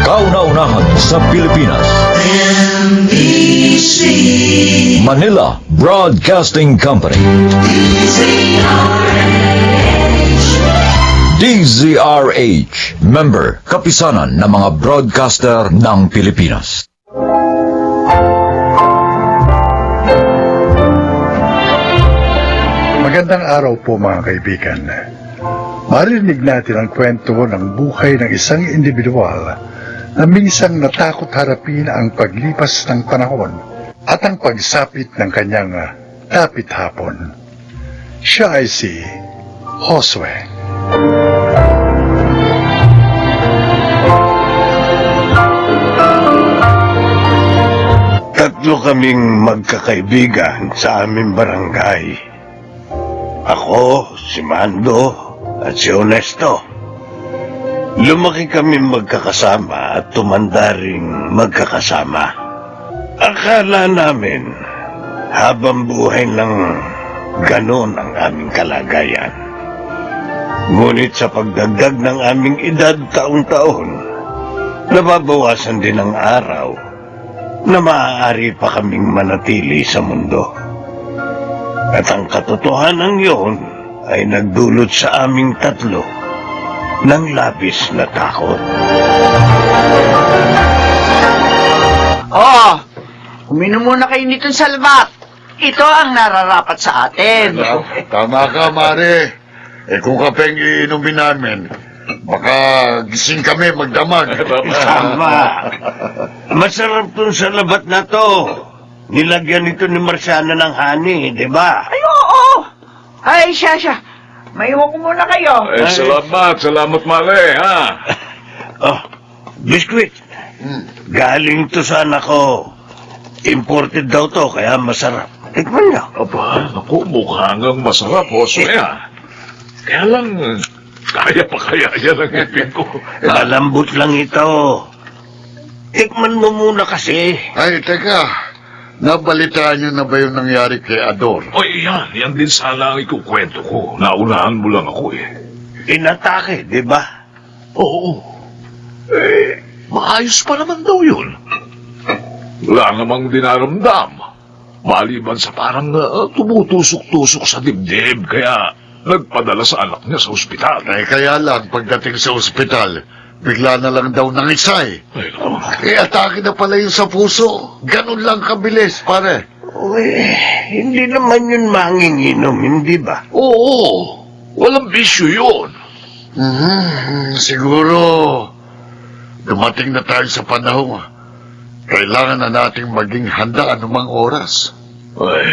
Kauna-unahan sa Pilipinas. NBC Manila Broadcasting Company. DZRH, member, kapisanan ng mga broadcaster ng Pilipinas. Magandang araw po mga kaibigan. Marinig natin ang kwento ng buhay ng isang individual na minsang natakot harapin ang paglipas ng panahon at ang pagsapit ng kanyang dapit hapon. Siya ay si Josue. Tatlo kaming magkakaibigan sa aming barangay. Ako, si Mando, at si Honesto. Lumaki kami magkakasama at tumanda ring magkakasama. Akala namin, habang buhay lang ganon ang aming kalagayan. Ngunit sa pagdagdag ng aming edad taon-taon, nababawasan din ang araw na maaari pa kaming manatili sa mundo. At ang katotohanan yun ay nagdulot sa aming tatlo ng labis na takot. Uminom muna kayo nitong salbat. Ito ang nararapat sa atin. Tama ka, Mare. Kung kapeng iinumin namin, baka gising kami magdamag. Tama. Masarap tong salabat na to. Nilagyan ito ni Marciana ng honey, di ba? Ay, oo. Ay, siya. Maiwan ko muna kayo. Salamat mali, ha? Oh, biskwit. Galing to sa anak ko. Imported daw to, kaya masarap. Tikman niyo. Aba, naku, mukhang ang masarap, Josue, ha? Kaya lang, kaya pa kaya yan ang ipin ko. Malambot lang ito. Tikman mo muna kasi. Ay, teka. Nabalitaan niyo na ba yung nangyari kay Ador? O yan din sana ang ikukwento ko. Naunahan mo lang ako, eh. Inatake, di ba? Oo. Maayos pa naman daw yun. Wala namang dinaramdam. Maliban sa parang tumutusok-tusok sa dibdib, kaya nagpadala sa anak niya sa ospital. Ay, kaya lang, pagdating sa ospital, bigla na lang daw nangisay. Ay, naku. Atake na pala yun sa puso. Ganun lang kabilis, pare. Uy, hindi naman yun manginginom, hindi ba? Oo, walang bisyo yun. Siguro, dumating na tayo sa panahon. Kailangan na nating maging handa anumang oras. Ay,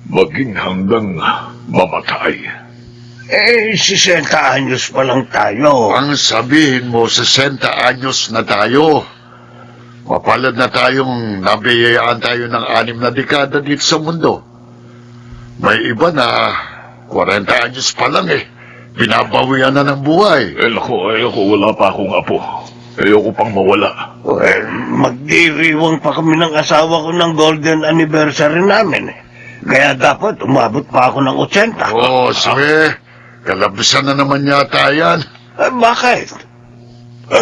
maging hanggang mamatay. 60 anyos pa lang tayo. Ang sabihin mo, 60 anyos na tayo. Mapalad na tayong nabiyayaan tayo ng 6 na dekada dito sa mundo. May iba na 40 anyos pa lang Binabawian na ng buhay. Ayoko, wala pa akong apo. Ayoko pang mawala. Well, magdiriwang pa kami ng asawa ko ng golden anniversary namin. Kaya dapat umabot pa ako ng 80. Swe, kalabisan na naman yata yan. Bakit?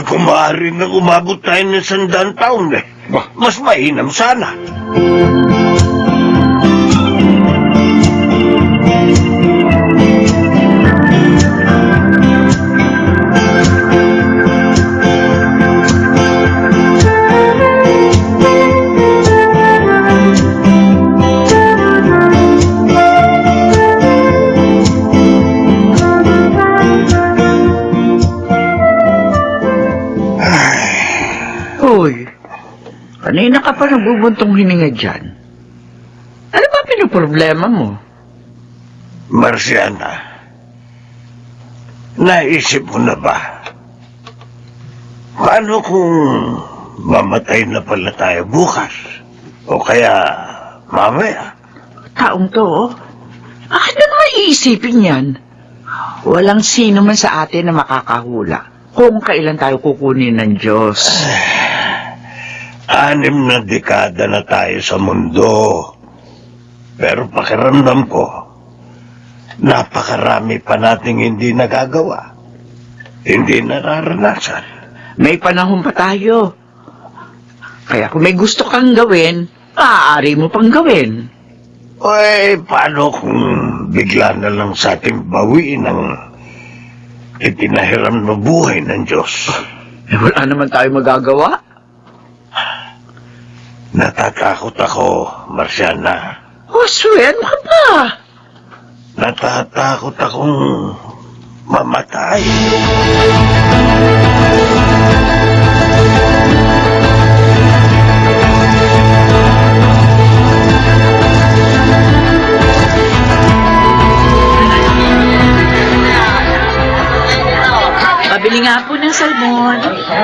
Kung maaari na umabot tayo ng 100 taon mas mainam sana. Kanina ka pa nagbubuntong hininga dyan. Ano ba pinoproblema mo? Marciana, naisip mo na ba? Paano kung mamatay na pala tayo bukas? O kaya mamaya? Taong to, bakit na naiisipin yan? Walang sino man sa atin na makakahula kung kailan tayo kukunin ng Diyos. 6 na dekada na tayo sa mundo. Pero pakiramdam ko, napakarami pa nating hindi nagagawa. Hindi nararanasan. May panahon pa tayo. Kaya kung may gusto kang gawin, maaari mo pang gawin. Paano kung bigla na lang sa ating bawiin ang ipinahiram na buhay ng Diyos? Wala naman tayo magagawa. Natatakot ako, Marciana. Josue, ano ka ba? Natatakot akong mamatay. Pabili nga po ng salmon.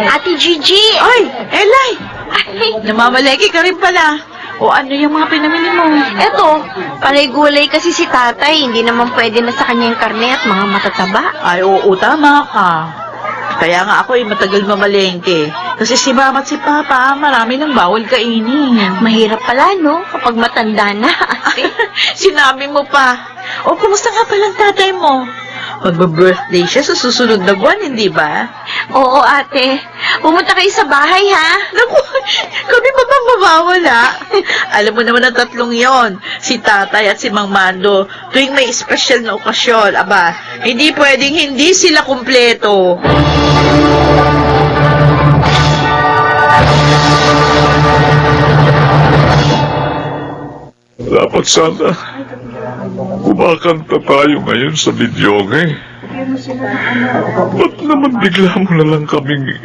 Ate Gigi! Ay, Elay! Ay, Namamaleki ka rin pala. O ano yung mga pinamili mo? eto, panay gulay kasi si tatay. Hindi naman pwede na sa kanya yung karne at mga matataba. Ay, oo, tama ka. Kaya nga ako matagal mamalengke. Kasi si mama at si papa, marami nang bawal kainin. Mahirap pala, no? Kapag matanda na, ate. Sinabi mo pa. O, kumusta nga palang tatay mo? Magba-birthday siya sa susunod na buwan, hindi ba? Oo, ate. Pumunta kayo sa bahay, ha? Naku, kami pa bang mawawala? Alam mo naman ang tatlong yon, si tatay at si Mang Mando, tuwing may espesyal na okasyon, aba, hindi pwedeng hindi sila kumpleto. Dapat sana kumakanta tayo ngayon sa videoke. Ba't naman bigla mo na lang kaming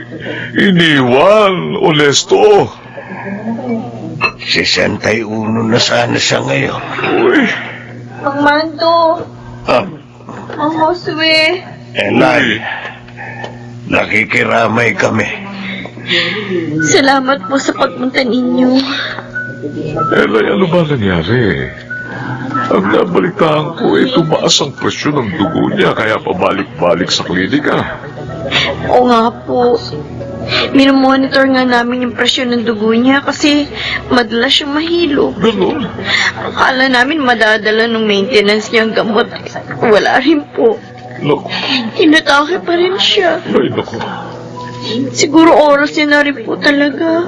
iniwan, Onesto? 61 na sana siya ngayon. Uy, Mang Mando, Ah, Mang Josue. Elay, nakikiramay kami. Salamat po sa pagpunta ninyo. Elay, ano ba nangyari? Ang nabalitaan ko ay tumaas ang presyon ng dugo niya kaya pabalik-balik sa klinika. Oo nga po. Minomonitor nga namin yung presyon ng dugo niya kasi madalas siyang mahilo. Ganon. Akala namin madadala ng maintenance niyang gamot. Wala rin po. Naku, Inatake pa rin siya. ay naku. Siguro oras niya na rin po talaga.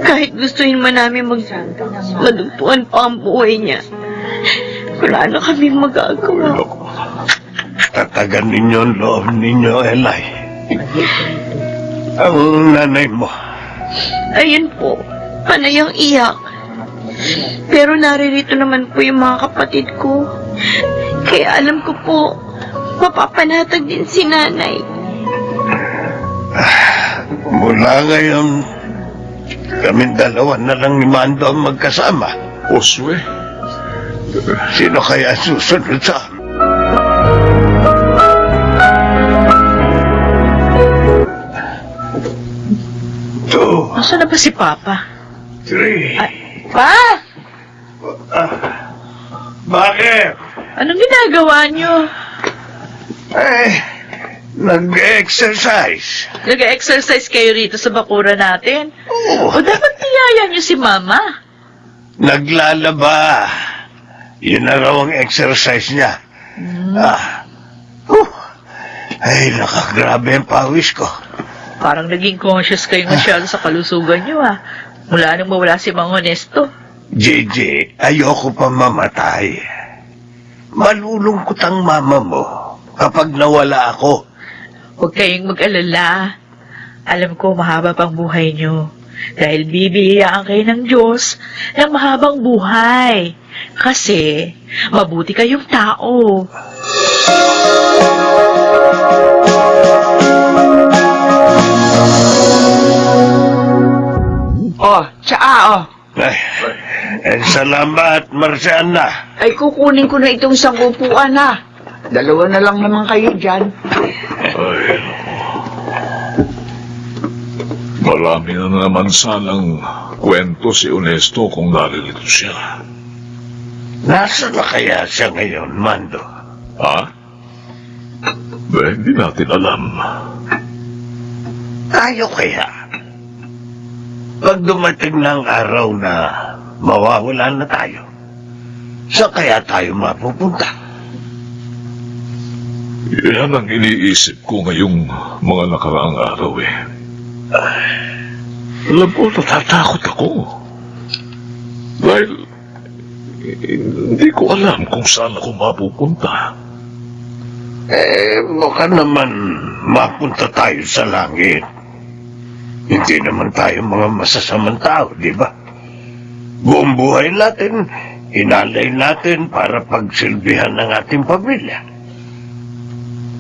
Kahit gustuhin man namin madugtuan pa ang buhay niya. Wala na kami magagawa. Tatagan ninyo ang loob ninyo, Elay. Ang nanay mo, Ayun po, panay ang iyak. Pero naririto naman po yung mga kapatid ko. Kaya alam ko po, mapapanatag din si nanay. mula ngayon, kaming dalawa na lang ni Mando ang magkasama. Josue, Sino kaya susunod sa amin? Two, Nasaan na ba si Papa? three. Pa! Bakit? Anong ginagawa niyo? Nag-exercise. Nag-exercise kayo rito sa bakura natin? Oo. O dapat niyaya niyo si Mama? Naglalaba. Yun na raw ang exercise niya. Ay, nakagrabe ang pawis ko. Parang naging conscious kayo masyado sa kalusugan niyo Mula nang mawala si Mang Honesto. Gigi, ayoko pa mamatay. Malulungkot ang mama mo kapag nawala ako. Huwag kayong mag-alala. Alam ko mahaba pang buhay niyo. Dahil bibigyan kayo ng Diyos ng mahabang buhay. Kasi mabuti kayong tao. Oh, tsaa Salamat, Marciana. Ay, kukunin ko na itong isang upuan Dalawa na lang naman kayo dyan. ay, marami na naman sanang kwento si Onesto kung naririto siya. Nasaan na kaya siya ngayon, Mando? Ha? Hindi natin alam. Tayo kaya? Pag dumating ng araw na mawawala na tayo, saan kaya tayo mapupunta? Yan ang iniisip ko ngayong mga nakaraang araw eh. Alam mo, natatakot ako. Dahil hindi ko alam kung saan ako mapupunta. Baka naman mapunta tayo sa langit. Hindi naman tayo mga masasamang tao, di ba? Buong buhay natin, inalay natin para pagsilbihan ng ating pamilya.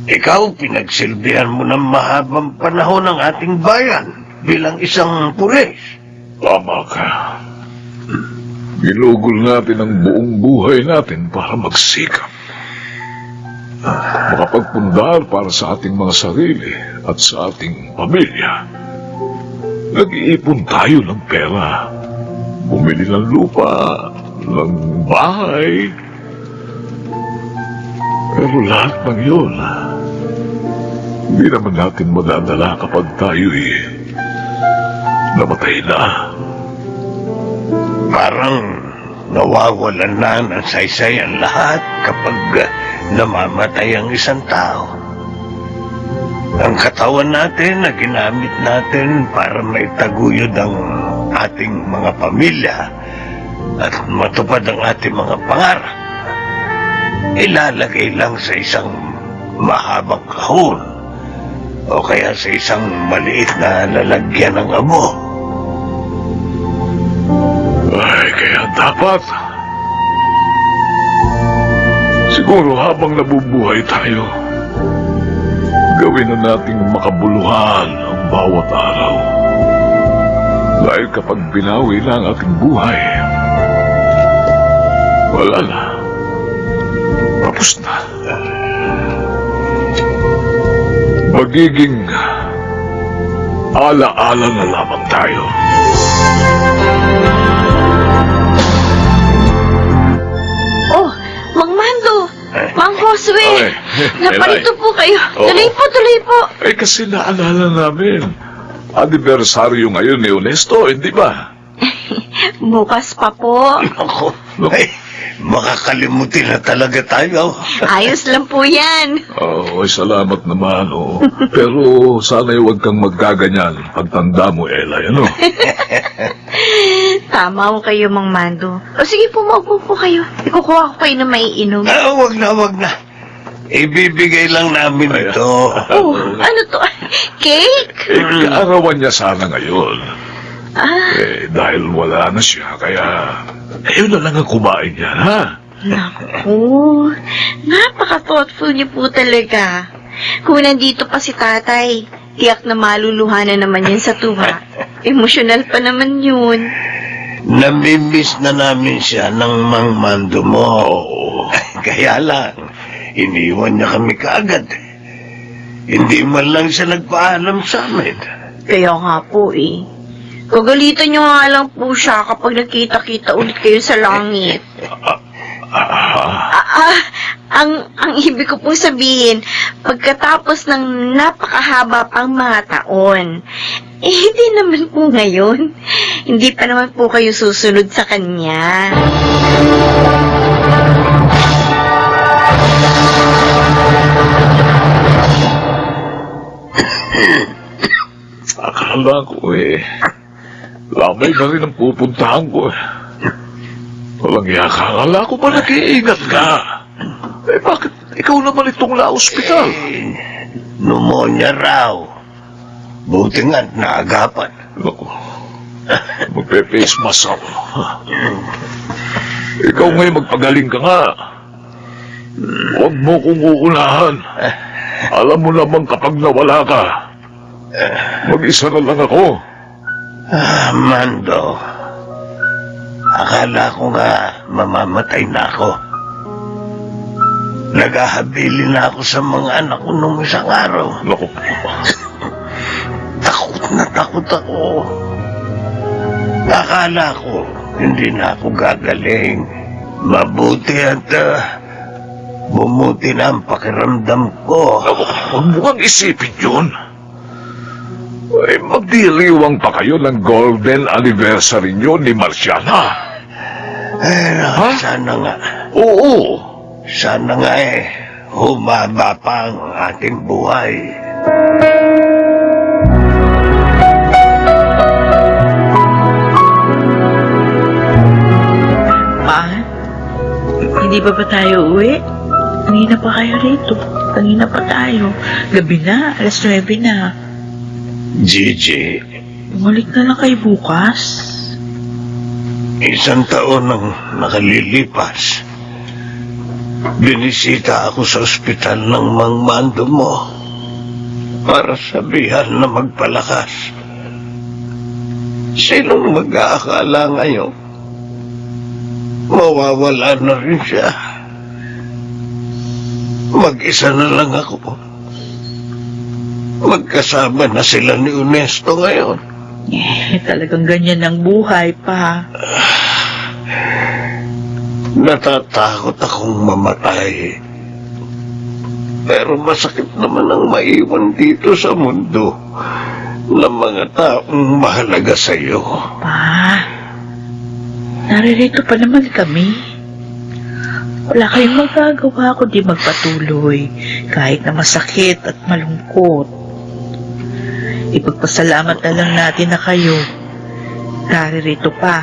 Ikaw, pinagsilbihan mo ng mahabang panahon ng ating bayan bilang isang pulis. Tama ka. Ginugol natin ang buong buhay natin para magsikap. Makapagpundar para sa ating mga sarili at sa ating pamilya. Nag-iipon tayo ng pera. Bumili ng lupa, ng bahay. Pero lahat ng yun, hindi naman natin madadala kapag tayo'y namatay na. Parang nawawalan na ng saysay ang lahat kapag namamatay ang isang tao. Ang katawan natin na ginamit natin para maitaguyod ang ating mga pamilya at matupad ang ating mga pangarap, ilalagay lang sa isang mahabang kahon o kaya sa isang maliit na lalagyan ng abo. Ay, kaya dapat. Siguro habang nabubuhay tayo, gawin na nating makabuluhan ang bawat araw. Dahil kapag binawi na ang ating buhay, wala na. Tapos na. Magiging ala-ala na lamang tayo. Oh, Mang Mando! Mang Josue! Ay, Naparito Elay. po kayo. Oo. Tuloy po. Eh kasi naalala namin. Anibersaryo ngayon ni Honesto, hindi ba? Bukas pa po. Ako, ay, makakalimutin na talaga tayo. Ayos lang po yan. Oo, salamat naman. Oh. Pero sana'y huwag kang magkaganyan pagtanda mo, Elay, ano? Tama ko kayo, Mang Mando. O sige po, maupo po kayo. Ikukuha ko kayo na maiinom. Wag na. Ibibigay lang namin ito. Oh, ano to? Cake? Eh, kaarawan niya sana ngayon. Ah, Eh, dahil wala na siya, kaya ayun na lang ang kumain niya, ha? naku. Napaka-thoughtful niyo po talaga. Kung nandito pa si tatay, tiyak na maluluha na naman yan sa tuwa. Emosyonal pa naman yun. Namimiss na namin siya ng Mang Mando mo. Oo. Kaya lang, iniwan niya kami kaagad. Hindi man lang siya nagpaalam sa amin. Kaya nga po eh. Kagalitan niyo nga lang po siya kapag nakita-kita ulit kayo sa langit. Ang ibig ko pong sabihin, pagkatapos ng napakahaba pang mga taon, hindi naman po ngayon. Hindi pa naman po kayo susunod sa kanya. Akala ko lamay na rin ang pupuntahan ko eh. Walang yaka, akala ko ba nag-iingat ka? Eh bakit ikaw naman itong na-ospital? Pneumonia raw. Buti nga't naagapan. Naku, magpe-face mask ako. Ikaw ngayon magpagaling ka nga. Huwag mo kong uunahan. Alam mo naman kapag nawala ka, mag-isa na lang ako. Mando, akala ko nga mamamatay na ako. Naghahabili na ako sa mga anak ko nung isang araw. Naku, Takot ako. Akala ko hindi na ako gagaling. Mabuti at bumuti na ang pakiramdam ko. naku, huwag mo kang isipin yun. Ay, magdiriwang pa kayo ng golden anniversary nyo ni Marciana. Ha? Sana nga. Oo. Sana nga humaba pa ang ating buhay. Ma, hindi ba tayo uwi? Kanina pa kayo rito. Kanina pa tayo. Gabi na, 9:00 na. Gigi, Bumalik na lang kayo bukas. 1 taon ang nakalilipas. Binisita ako sa ospital ng mangmando mo para sabihan na magpalakas. Sinong mag-aakala ngayon? Mawawala na rin siya. Mag-isa na lang ako. Magkasama na sila ni Ernesto ngayon. Talagang ganyan ang buhay pa. Natatakot akong mamatay. Pero masakit naman ang maiwan dito sa mundo ng mga taong mahalaga sa iyo. Pa, naririto pa naman kami. Wala kayong magagawa kundi magpatuloy kahit na masakit at malungkot. Ipagpasalamat na lang natin na kayo naririto pa,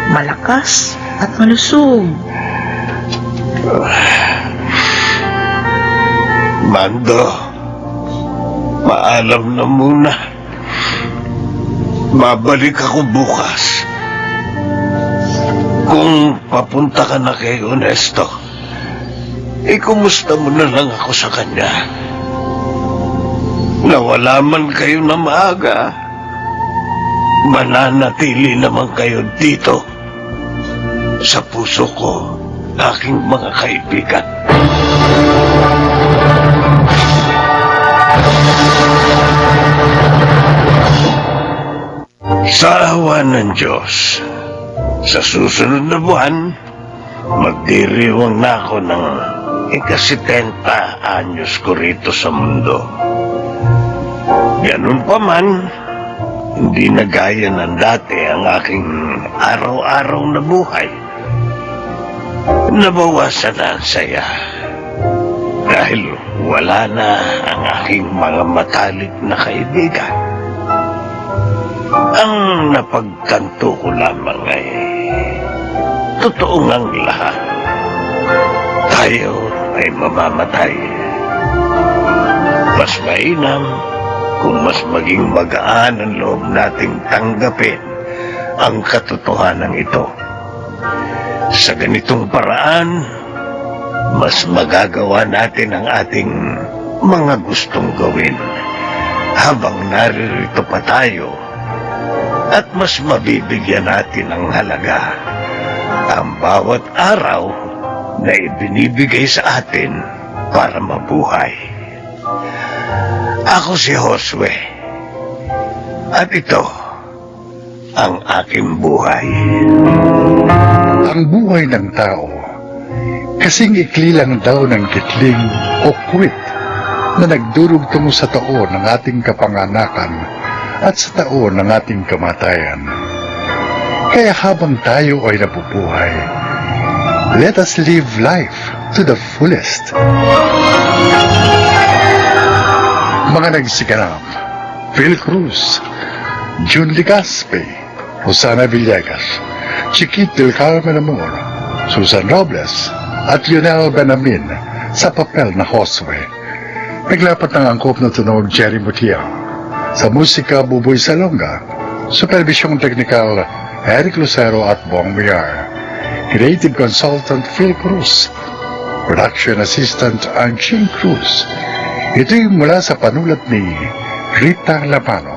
malakas at malusog. Mando, paalam na muna. Babalik ako bukas. Kung papunta ka na kay Ernesto, ikumusta mo na lang ako sa kanya. Nawala man kayo na maaga, mananatili naman kayo dito sa puso ko, aking mga kaibigan. Sa awa ng Diyos, sa susunod na buwan, magdiriwang na ako ng 70 anyos ko rito sa mundo. Ganun pa man, hindi na gaya ng dati ang aking araw-araw na buhay. Nabawasan na ang saya dahil wala na ang aking mga matalik na kaibigan. Ang napagtanto ko lamang ay totoo ngang lahat. Tayo ay mamamatay. Mas mainam kung mas maging magaan ang loob nating tanggapin ang katotohanan ito. Sa ganitong paraan, mas magagawa natin ang ating mga gustong gawin habang naririto pa tayo, at mas mabibigyan natin ng halaga ang bawat araw na ibinibigay sa atin para mabuhay. Ako si Josue, at ito ang aking buhay. Ang buhay ng tao, kasing ikli lang daw ng kitling o kwit na nagdurugtong sa taon ng ating kapanganakan at sa taon ng ating kamatayan. Kaya habang tayo ay nabubuhay, let us live life to the fullest. Mga nagsiganap: Phil Cruz, June Ligaspe, Rosana Villegas, Chiquit del Carmen Amor, Susan Robles, at Lionel Benamin sa papel na Josue. Naglapat ng angkop na tunog Jerry Mutia. Sa musika, Buboy Salonga. Supervisyong teknikal, Eric Lucero at Bong Villar. Creative Consultant, Phil Cruz. Production Assistant, Anching Cruz. Ito'y mula sa panulat ni Rita Lapano.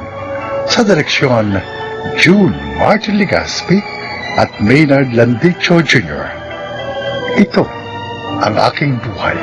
Sa direksyon, June Martin Ligaspi at Maynard Landicho Jr. Ito ang aking buhay.